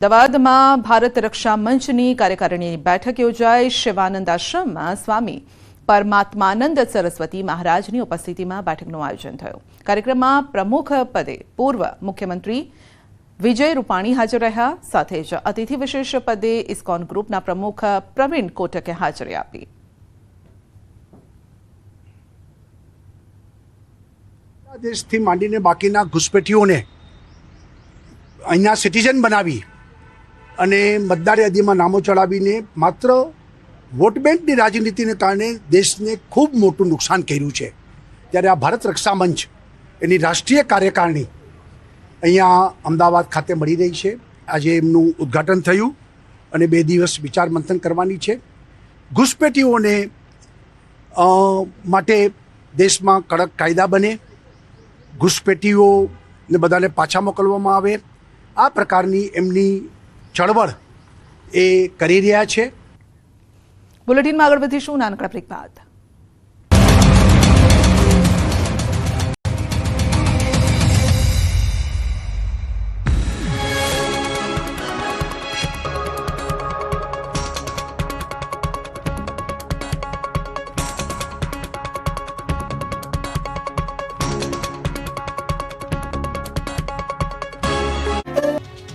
અમદાવાદમાં ભારત રક્ષા મંચની કાર્યકારિણીની બેઠક યોજાઈ। શિવાનંદ આશ્રમમાં સ્વામી પરમાત્માનંદ સરસ્વતી મહારાજની ઉપસ્થિતિમાં બેઠકનું આયોજન થયું। કાર્યક્રમમાં પ્રમુખ પદે પૂર્વ મુખ્યમંત્રી વિજય રૂપાણી હાજર રહ્યા, સાથે જ અતિથિ વિશેષ પદે ઇસ્કોન ગ્રુપના પ્રમુખ પ્રવીણ કોટકે હાજરી આપી। દેશથી માંડીને બાકીના ઘુસપેઠીઓને અહીંના સિટીઝન બનાવી અને મતદાર યાદીમાં નામો ચડાવીને માત્ર વોટ બેંકની રાજનીતિને કારણે દેશને ખૂબ મોટું નુકસાન કર્યું છે। ત્યારે આ ભારત રક્ષા મંચ એની રાષ્ટ્રીય કાર્યકારિણી અહીંયા અમદાવાદ ખાતે મળી રહી છે। આજે એમનું ઉદ્ઘાટન થયું અને 2 દિવસ વિચાર મંથન કરવાની છે। ઘુસપેઠીઓને માટે દેશમાં કડક કાયદા બને, ઘુસપેઠીઓને બધાને પાછા મોકલવામાં આવે, આ પ્રકારની એમની ચળવળ એ કરી રહ્યા છે। બુલેટિનમાં આગળ વધીશું નાનકડા બ્રેક બાદ।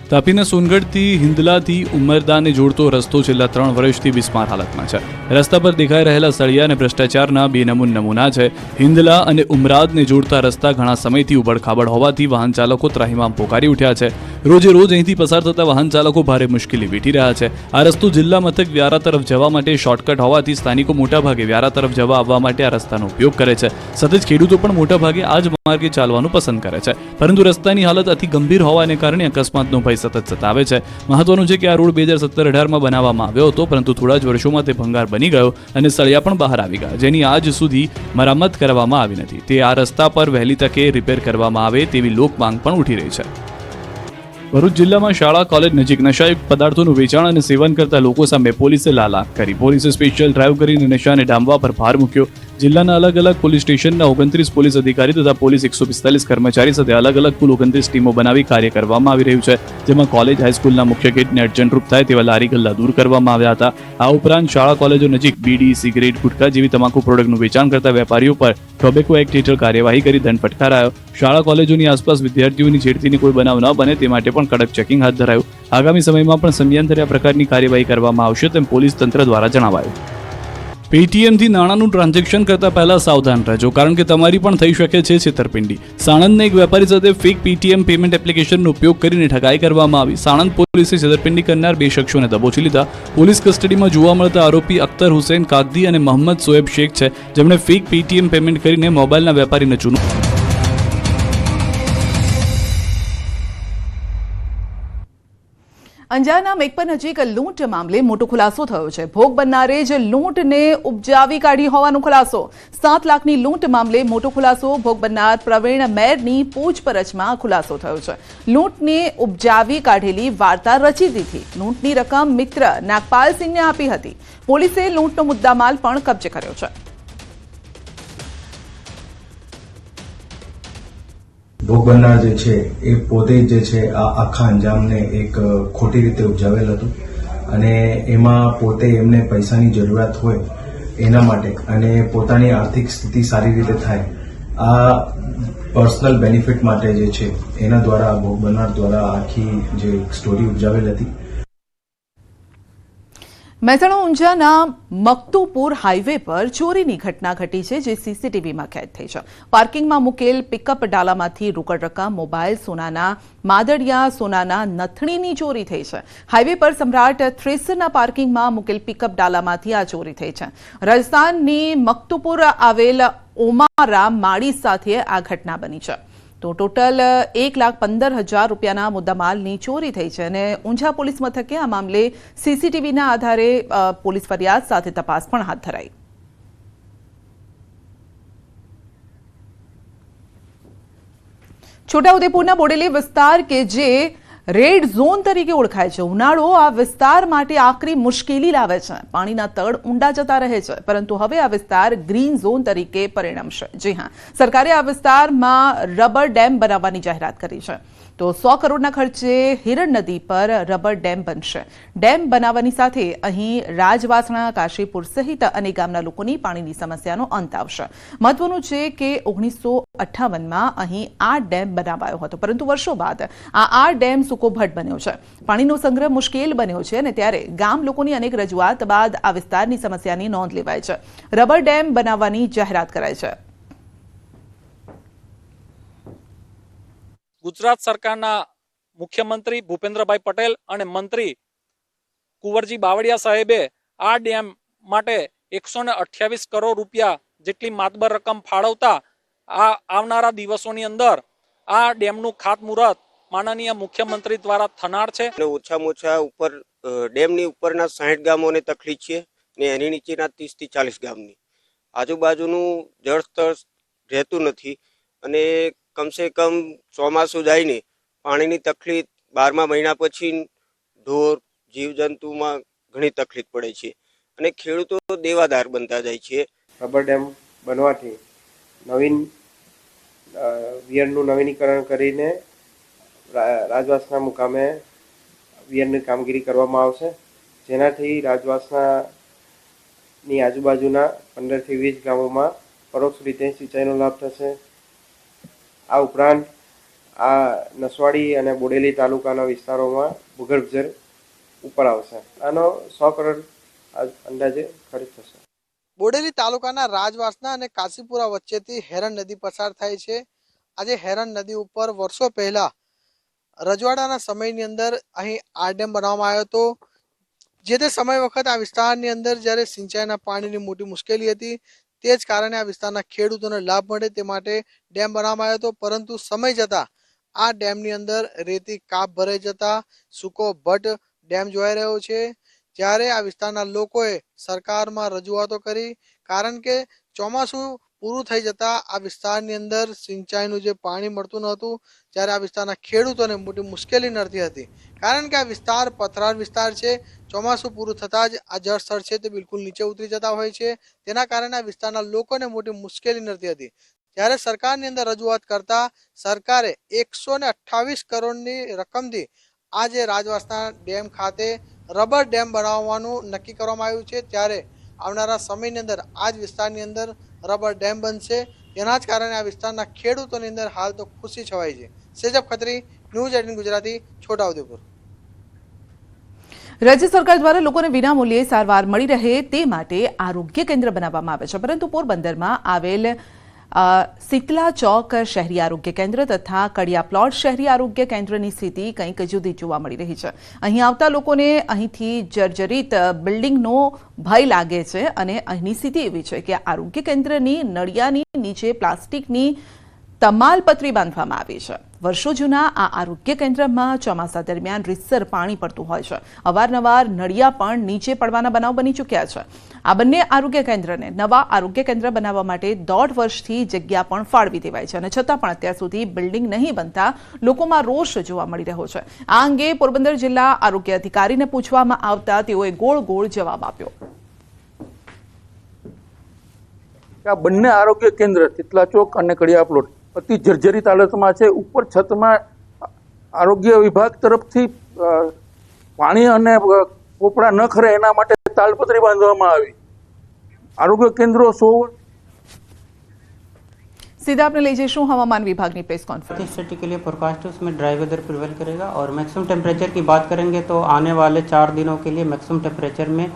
તાપીના સોનગઢથી હિંદલાથી ઉમરદાને જોડતો રસ્તો છેલ્લા 3 વર્ષથી બિસ્માર હાલતમાં છે। રસ્તા પર દેખાઈ રહેલા સળિયા અને ભ્રષ્ટાચારના બેનમૂન નમૂના છે। હિંદલા અને ઉમરાદને જોડતા રસ્તા ઘણા સમયથી ઉબડખાબડ હોવાથી વાહન ચાલકો ત્રાહિમામ પોકારી ઉઠ્યા છે। રોજે રોજ અહીંથી પસાર થતા વાહન ચાલકો ભારે મુશ્કેલી વેઠી રહ્યા છે। આ રસ્તો જિલ્લા મથક વ્યારા તરફ જવા માટે શોર્ટકટ હોવાથી સ્થાનિકો મોટાભાગે વ્યારા તરફ જવા આવવા માટે આ રસ્તાનો ઉપયોગ કરે છે। સાથે જ ખેડૂતો પણ મોટાભાગે આ જ માર્ગે ચાલવાનું પસંદ કરે છે, પરંતુ રસ્તાની હાલત અતિ ગંભીર હોવાને કારણે અકસ્માતનો ભય સતત સતાવે છે। મહત્વનું છે કે આ રોડ 2017-18માં બનાવવામાં આવ્યો હતો, પરંતુ થોડા જ વર્ષોમાં તે ભંગાર બની ગયો અને સળિયા પણ બહાર આવી ગયા, જેની આજ સુધી મરામત કરવામાં આવી નથી। તે આ રસ્તા પર વહેલી તકે રિપેર કરવામાં આવે તેવી લોક માંગ પણ ઉઠી રહી છે। ભરૂચ જિલ્લામાં શાળા કોલેજ નજીક નશાયુક્ત પદાર્થોનું વેચાણ અને સેવન કરતા લોકો સામે પોલીસે લાલ આંખ કરી। પોલીસે સ્પેશિયલ ડ્રાઈવ કરીને નશાને ડામવા પર ભાર મૂક્યો। જિલ્લાના અલગ અલગ પોલીસ સ્ટેશનના 29 પોલીસ અધિકારી તથા પોલીસ 145 કર્મચારી સાથે અલગ અલગ કુલ 29 ટીમો બનાવી કાર્ય કરવામાં આવી રહ્યું છે, જેમાં કોલેજ હાઈસ્કૂલના મુખ્ય ગેટને અડચણરૂપ થાય તેવા લારી ગલ્લા દૂર કરવામાં આવ્યા હતા। આ ઉપરાંત શાળા કોલેજો નજીક બીડી, સિગરેટ, ગુટખા જેવી તમાકુ પ્રોડક્ટનું વેચાણ કરતા વેપારીઓ પર ટોબેકો એક્ટ હેઠળ કાર્યવાહી કરી દંડ ફટકારાયો। શાળા કોલેજોની આસપાસ વિદ્યાર્થીઓની છેડતીની કોઈ બનાવ ન બને તે માટે પણ કડક ચેકિંગ હાથ ધરાયું। આગામી સમયમાં પણ સમયાંતરે આ પ્રકારની કાર્યવાહી કરવામાં આવશે તેમ પોલીસ તંત્ર દ્વારા જણાવાયું। પેટીએમથી નાણાંનું ટ્રાન્ઝેક્શન કરતા પહેલા સાવધાન રહેજો, કારણ કે તમારી પણ થઈ શકે છે છેતરપિંડી। સાણંદના એક વેપારી સાથે ફેક પેટીએમ પેમેન્ટ એપ્લિકેશનનો ઉપયોગ કરીને ઠગાઈ કરવામાં આવી। સાણંદ પોલીસે છેતરપિંડી કરનાર 2 શખ્સોને દબોચી લીધા। પોલીસ કસ્ટડીમાં જોવા મળતા આરોપી અખ્તર હુસૈન કાગદી અને મોહમ્મદ સોએબ શેખ છે, જેમણે ફેક પેટીએમ પેમેન્ટ કરીને મોબાઈલના વેપારીને ચૂનું અંજારના મેઘપર નજીક લૂંટ મામલે મોટો ખુલાસો થયો છે। ભોગ બનનારે જ લૂંટને ઉપજાવી કાઢી હોવાનો ખુલાસો। 7 લાખની લૂંટ મામલે મોટો ખુલાસો। ભોગ બનનાર પ્રવીણ મેરની પૂછપરછમાં ખુલાસો થયો છે। લૂંટને ઉપજાવી કાઢેલી વાર્તા રચી દીધી। લૂંટની રકમ મિત્ર નાગપાલ સિંહને આપી હતી। પોલીસે લૂંટનો મુદ્દામાલ પણ કબજે કર્યો છે। ભોગ બનનાર જે છે એ પોતે જે છે આ આખા અંજામને એક ખોટી રીતે ઉપજાવેલ હતું અને એમાં પોતે એમને પૈસાની જરૂરિયાત હોય એના માટે અને પોતાની આર્થિક સ્થિતિ સારી રીતે થાય આ પર્સનલ બેનિફિટ માટે જે છે એના દ્વારા ભોગ બનનાર દ્વારા આખી જે સ્ટોરી ઉપજાવેલ હતી। મહેસાણા ઊંઝાના મકતુપુર હાઈવે પર ચોરીની ઘટના ઘટી છે, જે સીસીટીવીમાં કેદ થઈ છે। પાર્કિંગમાં મૂકેલ પિકઅપ ડાલામાંથી રોકડ રકમ, મોબાઈલ, સોનાના માદડિયા, સોનાના નથણીની ચોરી થઈ છે। હાઈવે પર સમ્રાટ થ્રેસરના પાર્કિંગમાં મૂકેલ પિકઅપ ડાલામાંથી આ ચોરી થઈ છે। રાજસ્થાનની મકતુપુર આવેલ ઓમારા માળી સાથે આ ઘટના બની છે। તો ટોટલ 1,15,000 રૂપિયાના મુદ્દામાલની ચોરી થઈ છે અને ઊંઝા પોલીસ મથકે આ મામલે સીસીટીવીના આધારે પોલીસ ફરિયાદ સાથે તપાસ પણ હાથ ધરાઈ। છોટાઉદેપુરના બોડેલી વિસ્તાર કે જે રેડ ઝોન તરીકે ઓળખાય છે, ઉનાળો આ વિસ્તાર માટે આકરી મુશ્કેલી લાવે છે। પાણીના તળ ઊંડા જતા રહે છે, પરંતુ હવે આ વિસ્તાર ગ્રીન ઝોન તરીકે પરિણમશે। જી હા, સરકારે આ વિસ્તારમાં રબર ડેમ બનાવવાની જાહેરાત કરી છે। તો 100 કરોડના ખર્ચે હિરણ નદી પર રબર ડેમ બનશે. ડેમ બનાવવાની સાથે અહીં રાજવાસણા, કાશીપુર સહિત અનેક ગામના લોકોની પાણીની સમસ્યાનો અંત આવશે. મહત્વનું છે કે 1958માં અહીં આ ડેમ બનાવાયો હતો, પરંતુ વર્ષો બાદ આ ડેમ સૂકોભટ બન્યો છે. પાણીનો સંગ્રહ મુશ્કેલ બન્યો છે અને ત્યારે ગામ લોકોની અનેક રજૂઆત બાદ આ વિસ્તારની સમસ્યાની નોંધ લેવાય છે. રબર ડેમ બનાવવાની જાહેરાત કરાઈ છે. ગુજરાત સરકારના મુખ્યમંત્રી ભૂપેન્દ્રભાઈ પટેલ અને મંત્રી કુંવરજી બાવળિયા સાહેબે આ ડેમ માટે 128 કરોડ રૂપિયા જેટલી માતબર રકમ ફાળવતા આવનારા દિવસોની અંદર આ ડેમનું ખાતમુહૂર્ત માનનીય મુખ્યમંત્રી દ્વારા થનાર છે. ઓછામાં ઓછા ઉપર ડેમની ઉપરના 60 ગામોને તકલીફ છે ને એની નીચેના 30 થી 40 ગામની આજુબાજુનું જળસ્તર રહેતું નથી અને કમસે કમ ચોમાસું જાય ને પાણીની તકલીફ 12મા મહિના પછી ઢોર જીવજંતુમાં ઘણી તકલીફ પડે છે અને ખેડૂતો દેવાદાર બનતા જાય છે. રબર ડેમ બનવાથી વિયરનું નવીનીકરણ કરીને રાજવાસના મુકામે વિયરની કામગીરી કરવામાં આવશે, જેનાથી રાજવાસનાની આજુબાજુના 15 થી 20 ગામોમાં પરોક્ષ રીતે સિંચાઈનો લાભ થશે. આ ઉપરાંત આ નસવાડી અને બોડેલી તાલુકાના વિસ્તારોમાં ભૂગર્ભ જળ ઉપર આવશે. આનો 100 કરોડ અંદાજે ખર્ચ થશે. બોડેલી તાલુકાના રાજવાસના અને કાશીપુરા વચ્ચેથી હેરણ નદી પસાર થાય છે. આજે હેરણ નદી ઉપર વર્ષો પહેલા રજવાડાના સમયની અંદર અહીં આ ડેમ બનાવવામાં આવ્યો હતો. જે તે સમય વખત આ વિસ્તારની અંદર જ્યારે સિંચાઈના પાણીની મોટી મુશ્કેલી હતી, તે જ કારણે આ વિસ્તારના ખેડૂતોને લાભ મળે તે માટે ડેમ બનાવવામાં આવ્યો હતો. પરંતુ સમય જતાં આ ડેમની અંદર રેતી કાપ ભરાઈ જતા સૂકો ભટ્ટ ડેમ જોવાઈ રહ્યો છે. જ્યારે આ વિસ્તારના લોકોએ સરકારમાં રજૂઆતો કરી, કારણ કે ચોમાસું પૂરું થઈ જતા આ વિસ્તારની અંદર સિંચાઈનું જે પાણી મળતું નહોતું, જ્યારે આ વિસ્તારના ખેડૂતોને મોટી મુશ્કેલી નડતી હતી. કારણ કે આ વિસ્તાર પથરાળ વિસ્તાર છે. ચોમાસું પૂરું થતાં જ આ જળ સ્તર છે તે બિલકુલ નીચે ઉતરી જતા હોય છે. તેના કારણે આ વિસ્તારના લોકોને મોટી મુશ્કેલી નડતી હતી. જ્યારે સરકારની અંદર રજૂઆત કરતા સરકારે 128 કરોડની રકમથી આજે રાજવાસના ડેમ ખાતે રબર ડેમ બનાવવાનું નક્કી કરવામાં આવ્યું છે. ત્યારે આવનારા સમયની અંદર આ જ વિસ્તારની અંદર રબર ડેમ બનશે. તેના જ કારણે આ વિસ્તારના ખેડૂતોની અંદર હાલ તો ખુશી છવાઈ છે. સેજબ ખત્રી, ન્યૂઝ 18 ગુજરાતી, છોટાઉદેપુર. રાજ્ય સરકાર દ્વારા લોકોને વિનામૂલ્યે સારવાર મળી રહે તે માટે આરોગ્ય કેન્દ્ર બનાવવામાં આવે છે, પરંતુ પોરબંદરમાં આવેલ શીતલા ચોક શહેરી આરોગ્ય કેન્દ્ર તથા કડિયા પ્લોટ શહેરી આરોગ્ય કેન્દ્રની સ્થિતિ કંઈક જુદી જોવા મળી રહી છે. અહીં આવતા લોકોને અહીંથી જર્જરિત બિલ્ડિંગનો ભય લાગે છે અને અહીંની સ્થિતિ એવી છે કે આરોગ્ય કેન્દ્રની નળિયાની નીચે પ્લાસ્ટિકની તમાલપત્રી બાંધવામાં આવી છે. વર્ષો જૂના આ આરોગ્ય કેન્દ્રમાં ચોમાસા દરમિયાન રીતસર પાણી પડતું હોય છે. અવારનવાર નળિયા પણ નીચે પડવાના બનાવ બની ચૂક્યા છે. આ બંને આરોગ્ય કેન્દ્રને નવા આરોગ્ય કેન્દ્ર બનાવવા માટે 1.5 વર્ષથી જગ્યા પણ ફાળવી દેવાય છે અને છતાં પણ અત્યાર સુધી બિલ્ડિંગ નહીં બનતા લોકોમાં રોષ જોવા મળી રહ્યો છે. આ અંગે પોરબંદર જિલ્લા આરોગ્ય અધિકારીને પૂછવામાં આવતા તેઓએ ગોળ જવાબ આપ્યો. આ બંને આરોગ્ય કેન્દ્ર શીતલા ચોક અને કડિયા પ્લોટ અતિ જર્જરિત હાલતમાં છે. ઉપર છતમાં આરોગ્ય વિભાગ તરફથી પાણી અને પોપડા ન ખરે એના માટે તાલપત્રી બાંધવામાં આવી. આરોગ્ય કેન્દ્રો सीधा आपने ले जैसूँ हवामान विभाग ने प्रेस कॉन्फ्रेंस स्थिति के लिए फोरकास्ट है, उसमें ड्राई वेदर प्रिवेल करेगा और मैक्सिमम टेम्परेचर की बात करेंगे तो आने वाले 4 दिनों के लिए मैक्सिमम टेम्परेचर में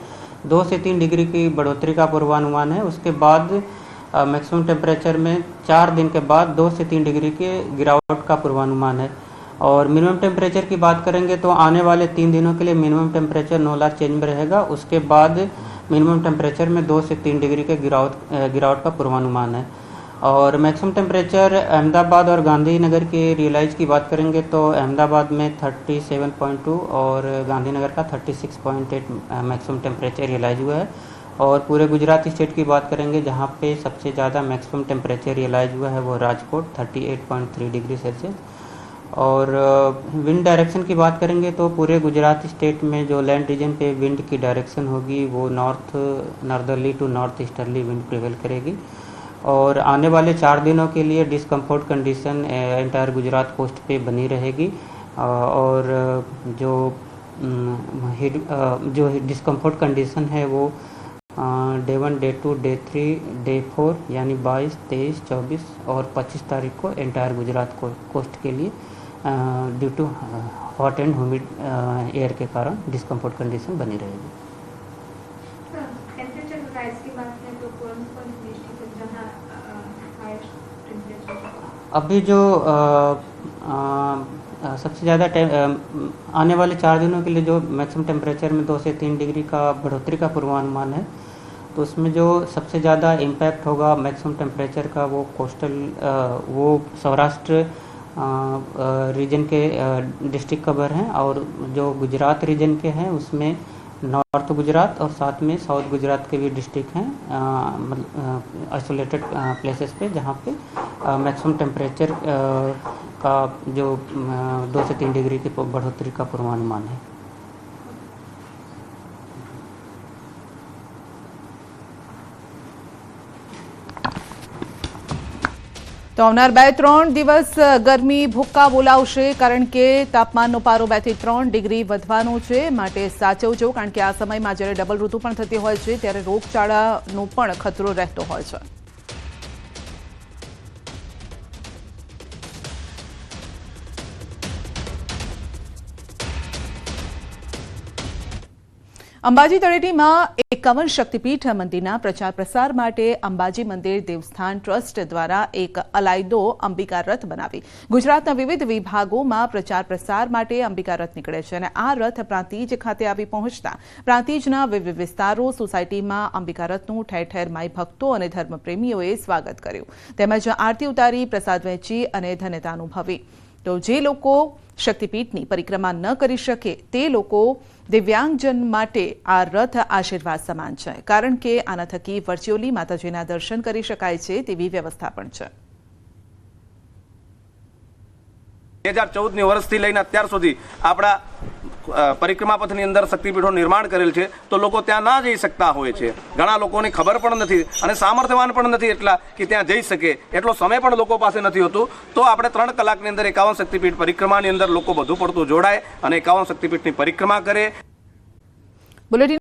2 से 3 डिग्री की बढ़ोतरी का पूर्वानुमान है. उसके बाद मैक्सिमम टेम्परेचर में 4 दिन के बाद 2 से 3 डिग्री के गिरावट का पूर्वानुमान है. और मिनिमम टेम्परेचर की बात करेंगे तो आने वाले 3 दिनों के लिए minimum temperature no large change में रहेगा. उसके बाद मिनिमम टेम्परेचर में 2 से 3 डिग्री के गिरावट का पूर्वानुमान है. और मैक्सिमम टेम्परेचर अहमदाबाद और गांधीनगर के रियलाइज की बात करेंगे तो अहमदाबाद में 37.2 और गांधीनगर का 36.8 मैक्सिमम टेम्परेचर रियलाइज हुआ है. और पूरे गुजरात स्टेट की बात करेंगे जहाँ पे सबसे ज़्यादा मैक्सिमम टेम्परेचर रियलाइज हुआ है वो राजकोट 38.3 डिग्री सेल्सियस. और विंड डायरेक्शन की बात करेंगे तो पूरे गुजरात स्टेट में जो लैंड रीजन पे विंड की डायरेक्शन होगी वो north northerly to north easterly wind prevail करेगी. और आने वाले 4 दिनों के लिए discomfort condition entire Gujarat coast पे बनी रहेगी। और जो डिस्कम्फर्ट कंडीशन है वो डे 1, डे 2, डे 3, डे 4 यानी 22, 23, 24 और 25 तारीख को एंटायर गुजरात कोस्ट के लिए due to hot and humid air के कारण डिस्कम्फर्ट कंडीशन बनी रहेगी। टेम्परेचर राइज की बात करें तो कौन कौन सी डिस्ट्रिक्ट है जहाँ हायर टेम्परेचर? अभी जो सबसे ज़्यादा आने वाले 4 दिनों के लिए जो मैक्सिमम टेम्परेचर में 2 से 3 डिग्री का बढ़ोतरी का पूर्वानुमान है, तो उसमें जो सबसे ज़्यादा इम्पैक्ट होगा मैक्सिमम टेम्परेचर का वो कोस्टल वो सौराष्ट्र रीजन के डिस्ट्रिक्ट कवर हैं, और जो गुजरात रीजन के हैं उसमें नॉर्थ गुजरात और साथ में साउथ गुजरात के भी डिस्ट्रिक्ट हैं, आइसोलेटेड प्लेसेस पे जहाँ पे मैक्सिमम टेम्परेचर का जो 2 से 3 डिग्री की बढ़ोतरी का पूर्वानुमान है। તો આવનાર 2-3 દિવસ ગરમી ભૂક્કા બોલાવશે, કારણ કે તાપમાનનો પારો 2 થી 3 ડિગ્રી વધવાનો છે, માટે સાચવજો, કારણ કે આ સમયમાં જ્યારે ડબલ ઋતુ પણ થતી હોય છે ત્યારે રોગચાળાનો પણ ખતરો રહેતો હોય છે. અંબાજી તળેટીમાં 51 શક્તિપીઠ મંદિરના પ્રચાર પ્રસાર માટે અંબાજી મંદિર દેવસ્થાન ટ્રસ્ટ દ્વારા એક અલાયદો અંબિકા રથ બનાવી ગુજરાતના વિવિધ વિભાગોમાં પ્રચાર પ્રસાર માટે અંબિકા રથ નીકળે છે, અને આ રથ પ્રાંતિજ ખાતે આવી પહોંચતા પ્રાંતિજના વિવિધ વિસ્તારો સોસાયટીમાં અંબિકા રથનું ઠેર ઠેર માઈ ભક્તો અને ધર્મપ્રેમીઓએ સ્વાગત કર્યું, તેમજ આરતી ઉતારી પ્રસાદ વહેંચી અને ધન્યતા અનુભવી. તો જે લોકો શક્તિપીઠની પરિક્રમા ન કરી શકે તે લોકો દિવ્યાંગજન માટે આ રથ આશીર્વાદ સમાન છે, કારણ કે આના થકી વર્ચ્યુઅલી માતાજીના દર્શન કરી શકાય છે તેવી વ્યવસ્થા પણ છે. 2014ની વર્ષથી લઈને અત્યાર સુધી આપણા પરિક્રમા પથની અંદર શક્તિપીઠોનું નિર્માણ કરેલ છે, તો લોકો ત્યાં ના જઈ શકતા હોય છે. ઘણા લોકોને ખબર પણ નથી અને સામર્થ્યવાન પણ નથી એટલા કે ત્યાં જઈ શકે, એટલો સમય પણ લોકો પાસે નથી હોતું. તો આપણે 3 કલાકની અંદર 51 શક્તિપીઠ પરિક્રમાની અંદર લોકો વધુ પડતું જોડાય અને 51 શક્તિપીઠની પરિક્રમા કરે. બુલેટિન